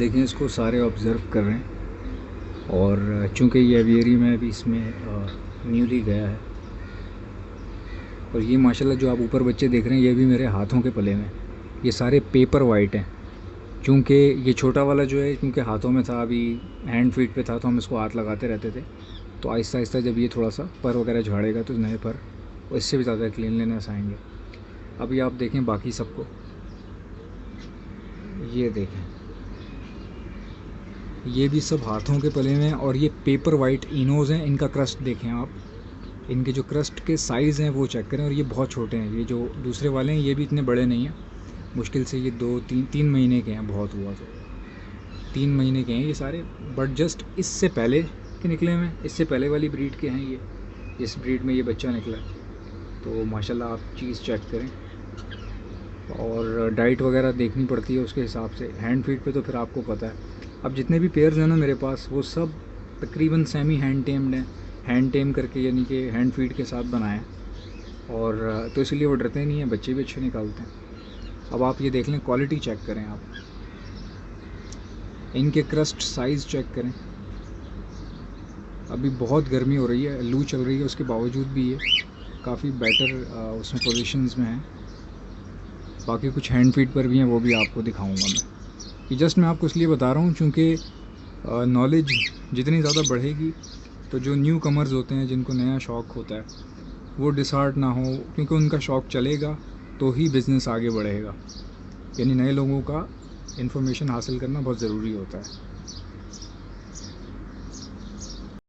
देखें इसको सारे ऑब्ज़र्व कर रहे हैं। और चूँकि ये एवियरी में भी इसमें न्यूली गया है। और ये माशाल्लाह जो आप ऊपर बच्चे देख रहे हैं ये भी मेरे हाथों के पले में, ये सारे पेपर वाइट हैं। चूँकि ये छोटा वाला जो है क्योंकि हाथों में था, अभी हैंड फीट पे था, तो हम इसको हाथ लगाते रहते थे। तो आहिस्ता आहिस्ता जब ये थोड़ा सा पर वगैरह झाड़ेगा तो नए पर इससे भी ज़्यादा क्लीनलीनेस आएंगे। अभी आप देखें बाकी सबको, ये देखें ये भी सब हाथों के पले में, और ये पेपर वाइट इनोज़ हैं। इनका क्रस्ट देखें आप, इनके जो क्रस्ट के साइज़ हैं वो चेक करें। और ये बहुत छोटे हैं, ये जो दूसरे वाले हैं ये भी इतने बड़े नहीं हैं, मुश्किल से ये 2-3 महीने के हैं, बहुत हुआ तो 3 महीने के हैं ये सारे। बट जस्ट इससे पहले के निकले हुए हैं, इससे पहले वाली ब्रीड के हैं ये, जिस ब्रीड में ये बच्चा निकला है। तो माशाल्लाह आप चीज़ चेक करें, और डाइट वगैरह देखनी पड़ती है उसके हिसाब से। हैंड फीड पे तो फिर आपको पता है, अब जितने भी पेयर्स हैं ना मेरे पास वो सब तकरीबन सेमी हैंड टेम्ड हैं, हैंड टेम करके यानी कि हैंड फीड के साथ बनाए। और तो इसलिए वो डरते नहीं हैं, बच्चे भी अच्छे निकालते हैं। अब आप ये देख लें, क्वालिटी चेक करें आप, इनके क्रस्ट साइज़ चेक करें। अभी बहुत गर्मी हो रही है, लू चल रही है, उसके बावजूद भी ये काफ़ी बेटर उसमें पोजीशंस में है। बाकी कुछ हैंड फीड पर भी हैं, वो भी आपको दिखाऊंगा मैं। ये जस्ट मैं आपको इसलिए बता रहा हूँ क्योंकि नॉलेज जितनी ज़्यादा बढ़ेगी तो जो न्यू कमर्स होते हैं, जिनको नया शौक़ होता है, वो डिसहार्ट ना हो, क्योंकि उनका शौक़ चलेगा तो ही बिज़नेस आगे बढ़ेगा। यानी नए लोगों का इन्फॉर्मेशन हासिल करना बहुत ज़रूरी होता है।